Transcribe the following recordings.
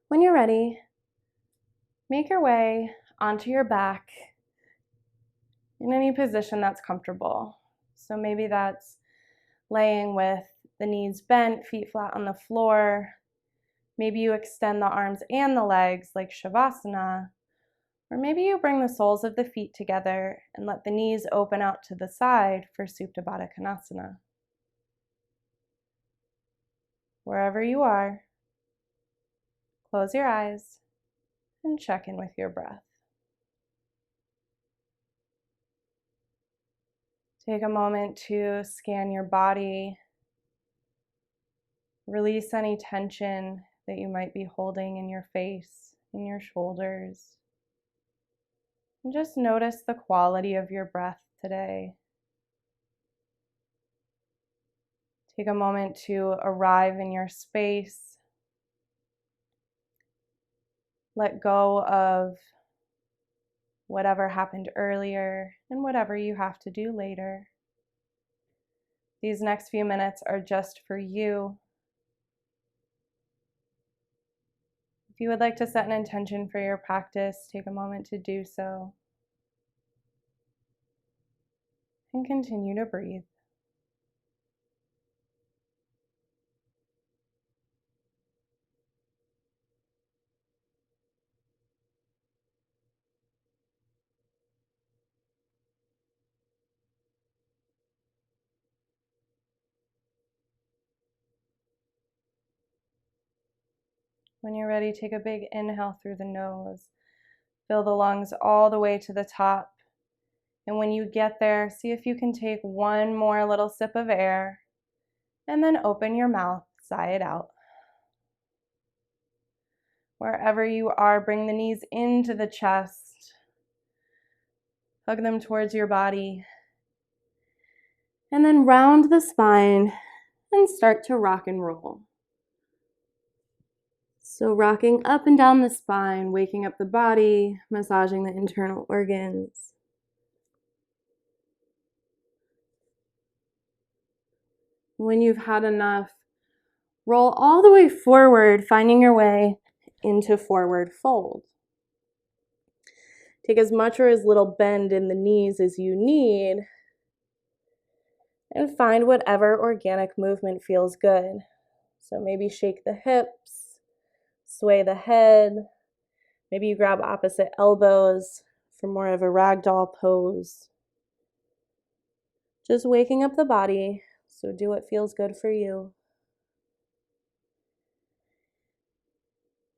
When you're ready, make your way onto your back in any position that's comfortable. So maybe that's laying with the knees bent, feet flat on the floor. Maybe you extend the arms and the legs like Shavasana. Or maybe you bring the soles of the feet together and let the knees open out to the side for Supta Baddha Konasana. Wherever you are, close your eyes and check in with your breath. Take a moment to scan your body. Release any tension that you might be holding in your face, in your shoulders. And just notice the quality of your breath today. Take a moment to arrive in your space. Let go of whatever happened earlier and whatever you have to do later. These next few minutes are just for you. If you would like to set an intention for your practice, take a moment to do so. And continue to breathe. When you're ready, take a big inhale through the nose. Fill the lungs all the way to the top. And when you get there, see if you can take one more little sip of air and then open your mouth, sigh it out. Wherever you are, bring the knees into the chest. Hug them towards your body. And then round the spine and start to rock and roll. So rocking up and down the spine, waking up the body, massaging the internal organs. When you've had enough, roll all the way forward, finding your way into forward fold. Take as much or as little bend in the knees as you need, and find whatever organic movement feels good. So maybe shake the hips, sway the head. Maybe you grab opposite elbows for more of a ragdoll pose. Just waking up the body, so do what feels good for you.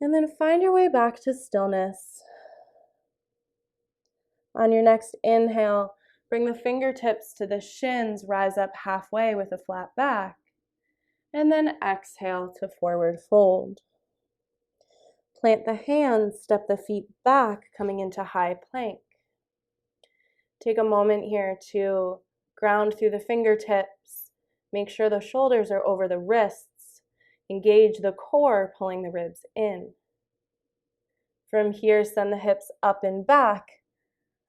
And then find your way back to stillness. On your next inhale, bring the fingertips to the shins, rise up halfway with a flat back, and then exhale to forward fold. Plant the hands, step the feet back, coming into high plank. Take a moment here to ground through the fingertips. Make sure the shoulders are over the wrists. Engage the core, pulling the ribs in. From here, send the hips up and back,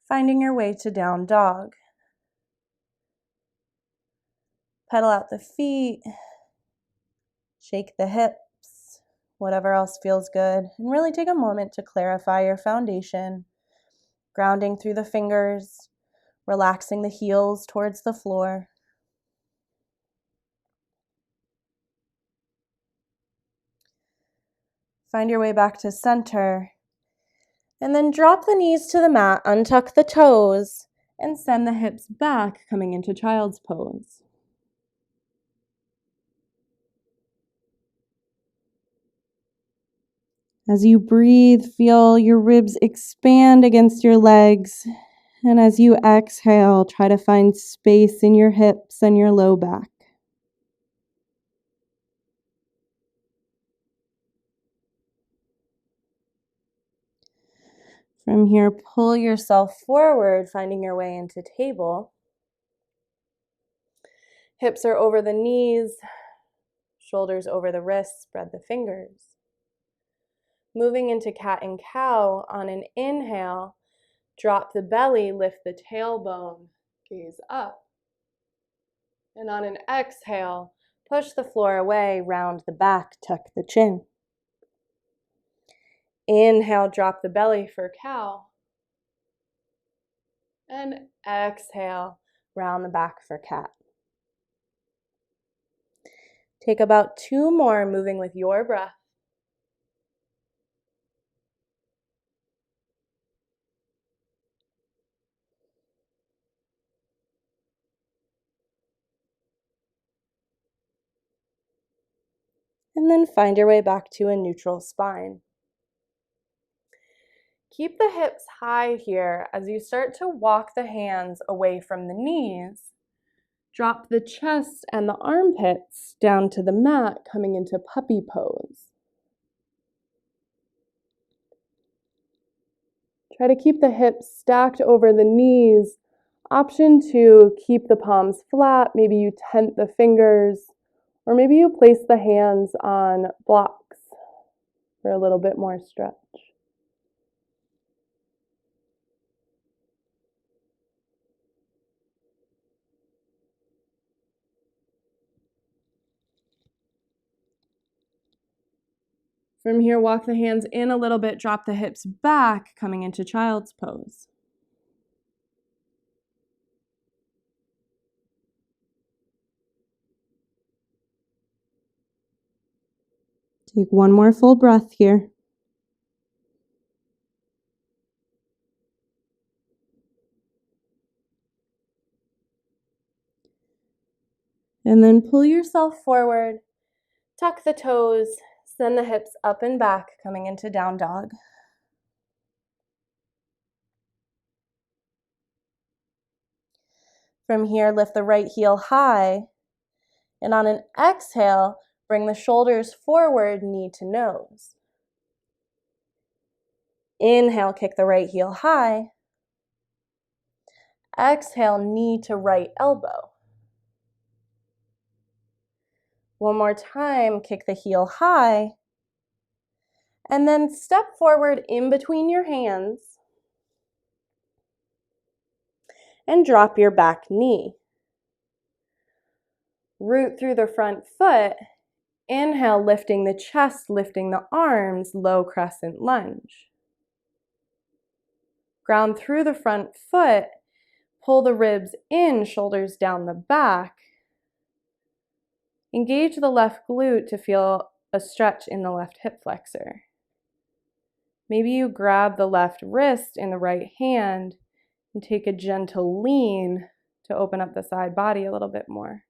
finding your way to down dog. Pedal out the feet, shake the hips, whatever else feels good, and really take a moment to clarify your foundation, grounding through the fingers, relaxing the heels towards the floor. Find your way back to center, and then drop the knees to the mat, untuck the toes, and send the hips back, coming into child's pose. As you breathe, feel your ribs expand against your legs. And as you exhale, try to find space in your hips and your low back. From here, pull yourself forward, finding your way into table. Hips are over the knees, shoulders over the wrists, spread the fingers. Moving into cat and cow, on an inhale, drop the belly, lift the tailbone, gaze up. And on an exhale, push the floor away, round the back, tuck the chin. Inhale, drop the belly for cow. And exhale, round the back for cat. Take about 2 more, moving with your breath. And then find your way back to a neutral spine. Keep the hips high here as you start to walk the hands away from the knees. Drop the chest and the armpits down to the mat, coming into puppy pose. Try to keep the hips stacked over the knees. Option to keep the palms flat. Maybe you tent the fingers, or maybe you place the hands on blocks for a little bit more stretch. From here, walk the hands in a little bit, drop the hips back, coming into child's pose. Take one more full breath here. And then pull yourself forward, tuck the toes, send the hips up and back, coming into down dog. From here, lift the right heel high, and on an exhale, bring the shoulders forward, knee to nose. Inhale, kick the right heel high. Exhale, knee to right elbow. One more time, kick the heel high. And then step forward in between your hands and drop your back knee. Root through the front foot. Inhale, lifting the chest, lifting the arms, low crescent lunge. Ground through the front foot, pull the ribs in, shoulders down the back. Engage the left glute to feel a stretch in the left hip flexor. Maybe you grab the left wrist in the right hand and take a gentle lean to open up the side body a little bit more.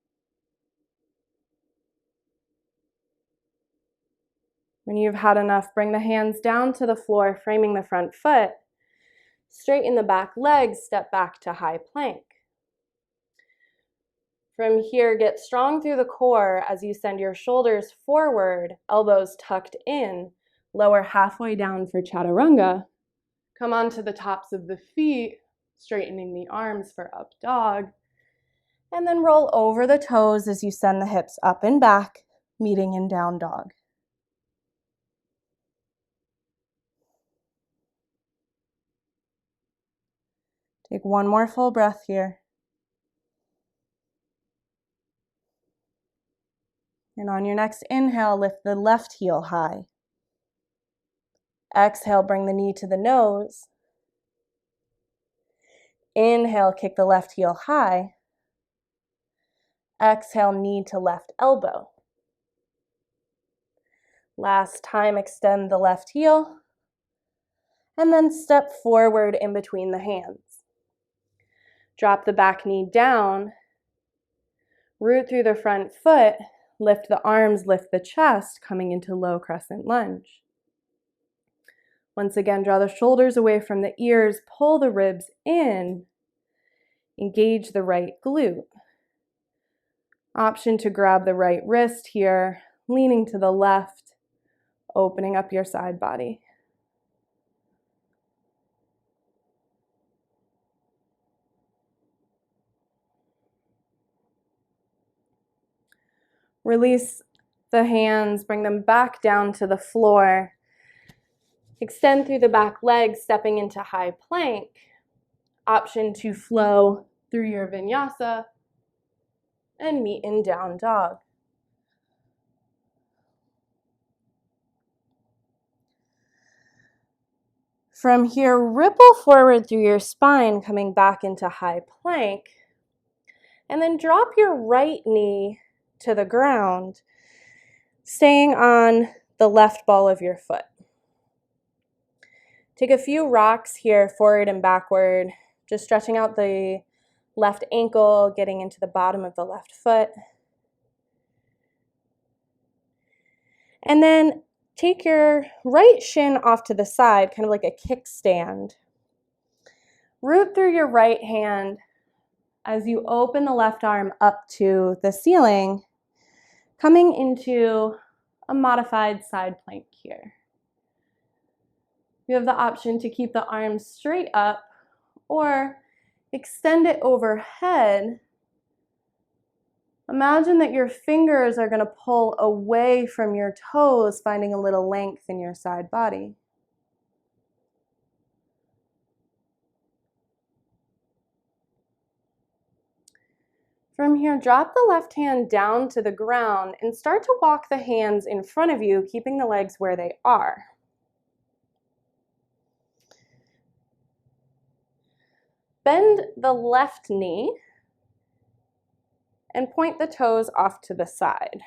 When you've had enough, bring the hands down to the floor, framing the front foot. Straighten the back legs, step back to high plank. From here, get strong through the core as you send your shoulders forward, elbows tucked in, lower halfway down for chaturanga. Come onto the tops of the feet, straightening the arms for up dog. And then roll over the toes as you send the hips up and back, meeting in down dog. Take one more full breath here. And on your next inhale, lift the left heel high. Exhale, bring the knee to the nose. Inhale, kick the left heel high. Exhale, knee to left elbow. Last time, extend the left heel. And then step forward in between the hands. Drop the back knee down. Root through the front foot. Lift the arms, lift the chest, coming into low crescent lunge. Once again, draw the shoulders away from the ears, pull the ribs in, engage the right glute. Option to grab the right wrist here, leaning to the left, opening up your side body. Release the hands, bring them back down to the floor. Extend through the back legs, stepping into high plank. Option to flow through your vinyasa and meet in down dog. From here, ripple forward through your spine, coming back into high plank. And then drop your right knee to the ground, staying on the left ball of your foot. Take a few rocks here, forward and backward, just stretching out the left ankle, getting into the bottom of the left foot. And then take your right shin off to the side, kind of like a kickstand. Root through your right hand as you open the left arm up to the ceiling, coming into a modified side plank here. You have the option to keep the arms straight up or extend it overhead. Imagine that your fingers are going to pull away from your toes, finding a little length in your side body. From here, drop the left hand down to the ground and start to walk the hands in front of you, keeping the legs where they are. Bend the left knee and point the toes off to the side.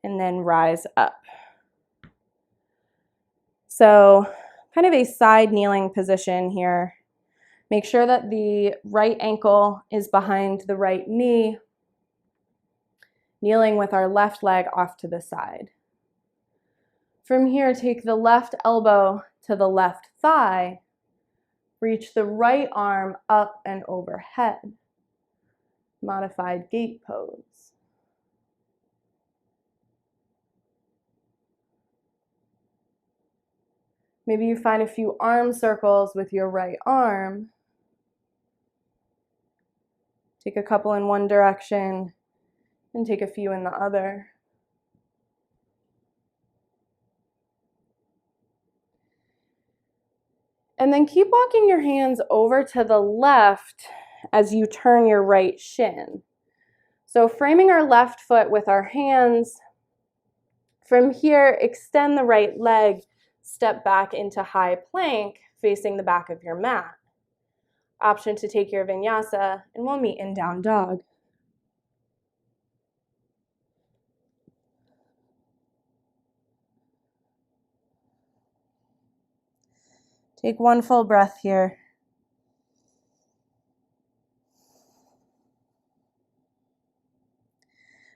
And then rise up. So, kind of a side kneeling position here. Make sure that the right ankle is behind the right knee, kneeling with our left leg off to the side. From here, take the left elbow to the left thigh. Reach the right arm up and overhead. Modified gate pose. Maybe you find a few arm circles with your right arm. Take a couple in one direction and take a few in the other. And then keep walking your hands over to the left as you turn your right shin. So framing our left foot with our hands. From here, extend the right leg, step back into high plank, facing the back of your mat. Option to take your vinyasa, and we'll meet in down dog. Take one full breath here.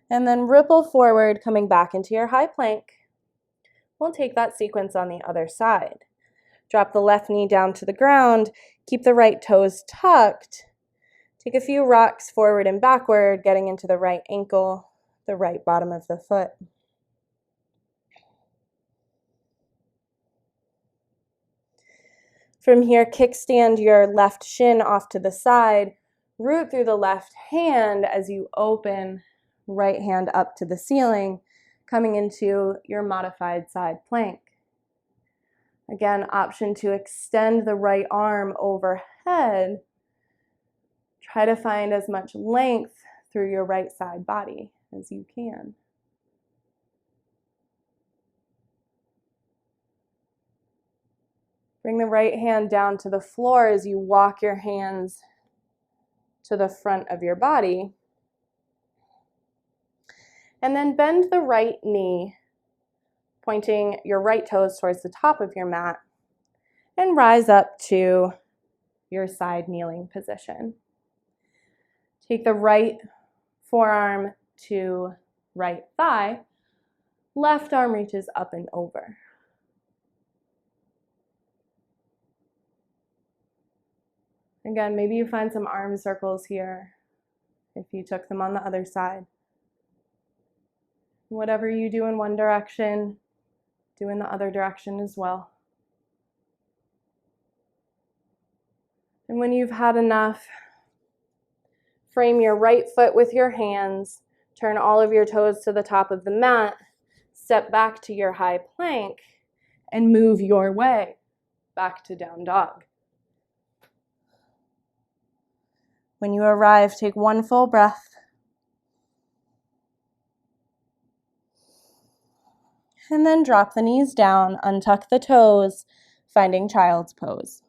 And then ripple forward, coming back into your high plank. We'll take that sequence on the other side. Drop the left knee down to the ground. Keep the right toes tucked. Take a few rocks forward and backward, getting into the right ankle, the right bottom of the foot. From here, kickstand your left shin off to the side. Root through the left hand as you open right hand up to the ceiling, coming into your modified side plank. Again, option to extend the right arm overhead. Try to find as much length through your right side body as you can. Bring the right hand down to the floor as you walk your hands to the front of your body. And then bend the right knee, pointing your right toes towards the top of your mat, and rise up to your side kneeling position. Take the right forearm to right thigh, left arm reaches up and over. Again, maybe you find some arm circles here if you took them on the other side. Whatever you do in one direction, do in the other direction as well. And when you've had enough, frame your right foot with your hands, turn all of your toes to the top of the mat, step back to your high plank, and move your way back to down dog. When you arrive, take one full breath. And then drop the knees down, untuck the toes, finding child's pose.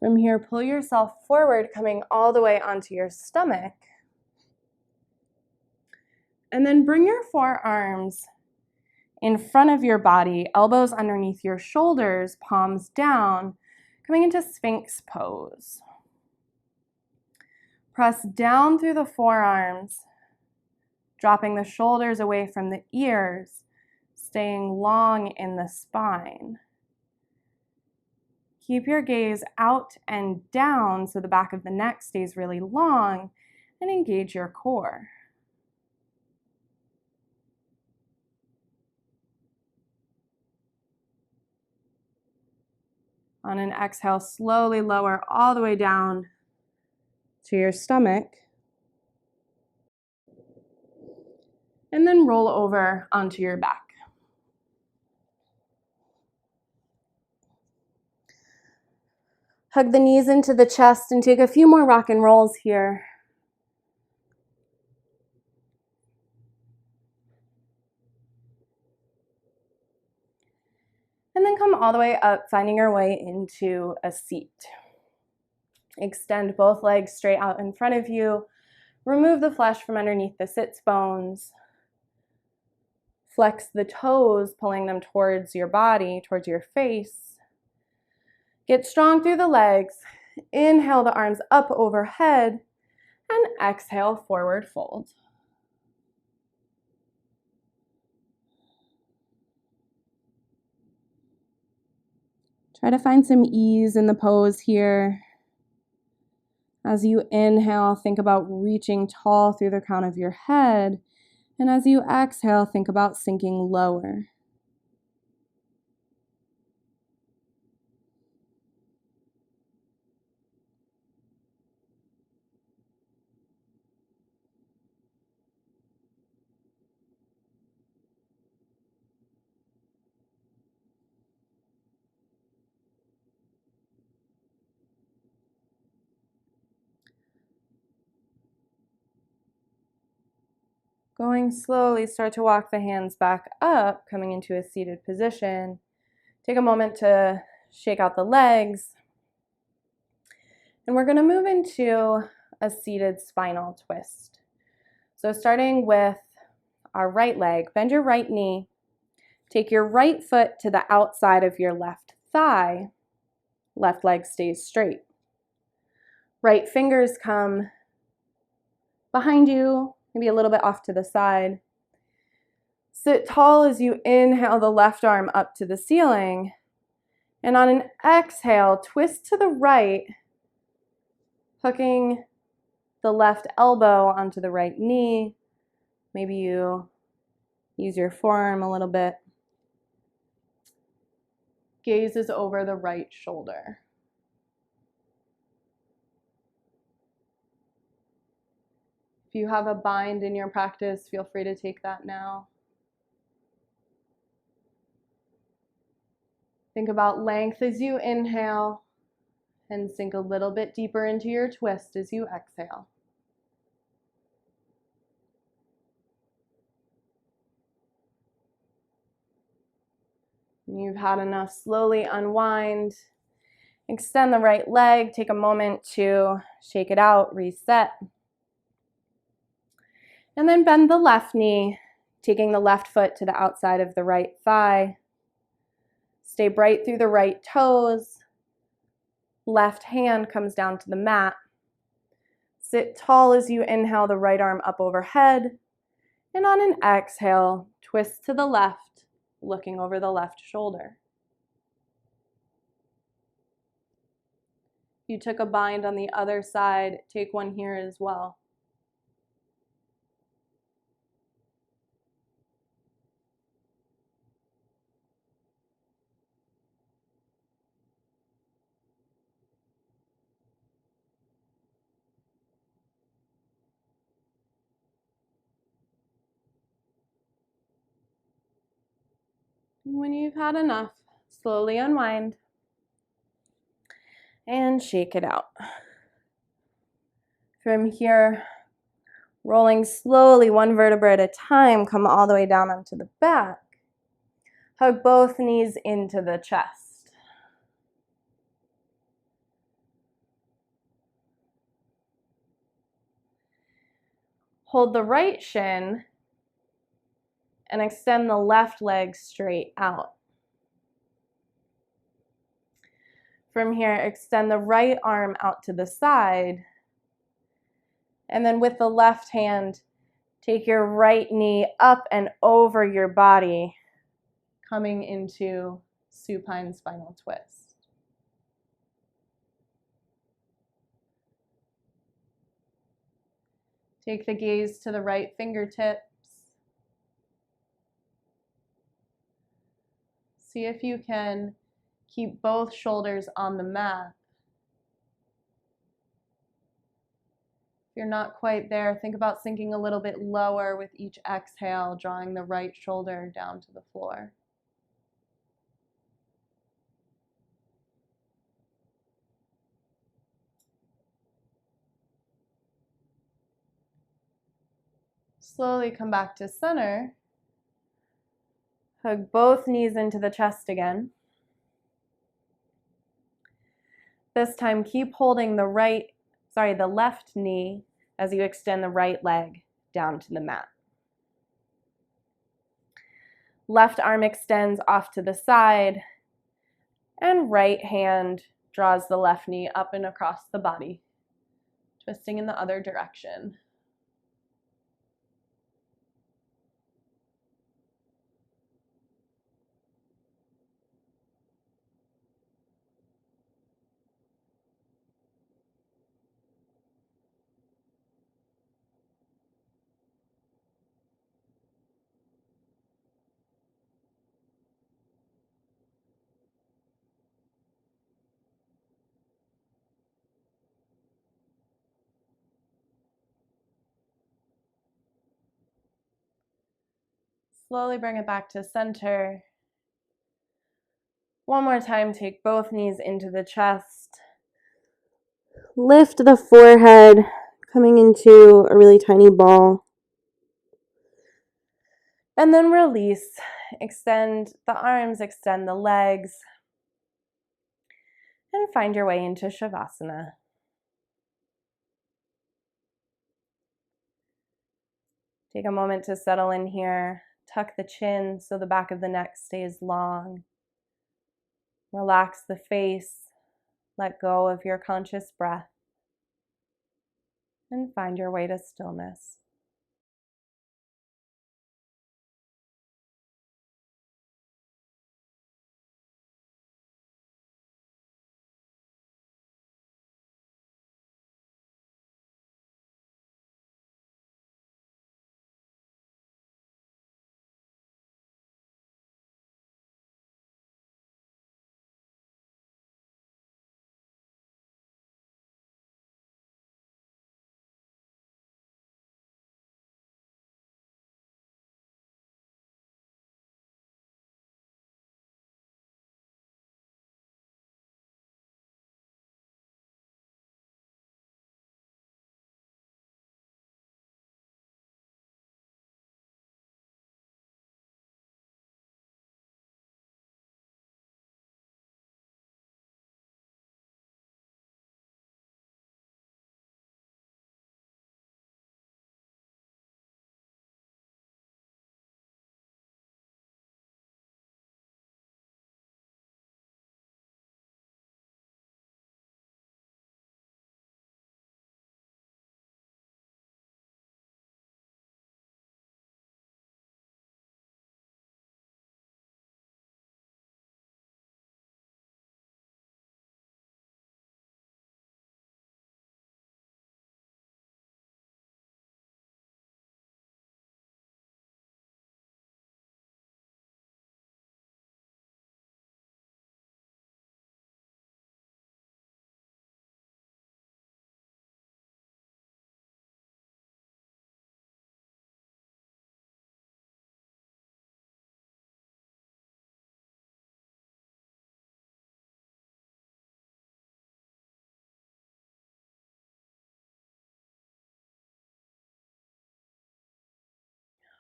From here, pull yourself forward, coming all the way onto your stomach. And then bring your forearms in front of your body, elbows underneath your shoulders, palms down, coming into Sphinx pose. Press down through the forearms, dropping the shoulders away from the ears, staying long in the spine. Keep your gaze out and down so the back of the neck stays really long, and engage your core. On an exhale, slowly lower all the way down to your stomach. And then roll over onto your back. Hug the knees into the chest and take a few more rock and rolls here. And then come all the way up, finding your way into a seat. Extend both legs straight out in front of you. Remove the flesh from underneath the sits bones. Flex the toes, pulling them towards your body, towards your face. Get strong through the legs. Inhale the arms up overhead, and exhale, forward fold. Try to find some ease in the pose here. As you inhale, think about reaching tall through the crown of your head. And as you exhale, think about sinking lower. Going slowly, start to walk the hands back up, coming into a seated position. Take a moment to shake out the legs. And we're going to move into a seated spinal twist. So starting with our right leg, bend your right knee. Take your right foot to the outside of your left thigh. Left leg stays straight. Right fingers come behind you, maybe a little bit off to the side. Sit tall as you inhale the left arm up to the ceiling. And on an exhale, twist to the right, hooking the left elbow onto the right knee. Maybe you use your forearm a little bit. Gaze is over the right shoulder. If you have a bind in your practice, feel free to take that now. Think about length as you inhale and sink a little bit deeper into your twist as you exhale. When you've had enough, slowly unwind. Extend the right leg. Take a moment to shake it out, reset. And then bend the left knee, taking the left foot to the outside of the right thigh. Stay bright through the right toes. Left hand comes down to the mat. Sit tall as you inhale the right arm up overhead. And on an exhale, twist to the left, looking over the left shoulder. If you took a bind on the other side, take one here as well. When you've had enough, Slowly unwind and shake it out. From here, rolling slowly, one vertebra at a time, come all the way down onto the back. Hug both knees into the chest. Hold the right shin and extend the left leg straight out. From here, extend the right arm out to the side. And then with the left hand, take your right knee up and over your body, coming into supine spinal twist. Take the gaze to the right fingertips. See if you can keep both shoulders on the mat. If you're not quite there, think about sinking a little bit lower with each exhale, drawing the right shoulder down to the floor. Slowly come back to center. Hug both knees into the chest again. This time, keep holding the left knee as you extend the right leg down to the mat. Left arm extends off to the side, and right hand draws the left knee up and across the body, twisting in the other direction. Slowly bring it back to center. One more time, take both knees into the chest. Lift the forehead, coming into a really tiny ball. And then release. Extend the arms, extend the legs, and find your way into Shavasana. Take a moment to settle in here. Tuck the chin so the back of the neck stays long. Relax the face. Let go of your conscious breath. And find your way to stillness.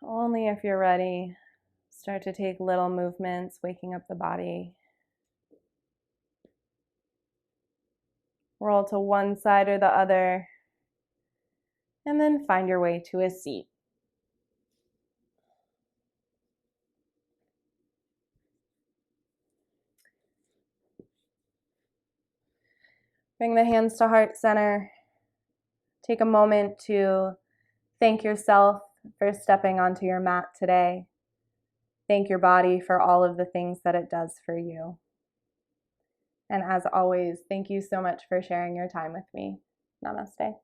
Only if you're ready, start to take little movements, waking up the body. Roll to one side or the other, and then find your way to a seat. Bring the hands to heart center. Take a moment to thank yourself for stepping onto your mat today. Thank your body for all of the things that it does for you. And as always, thank you so much for sharing your time with me. Namaste.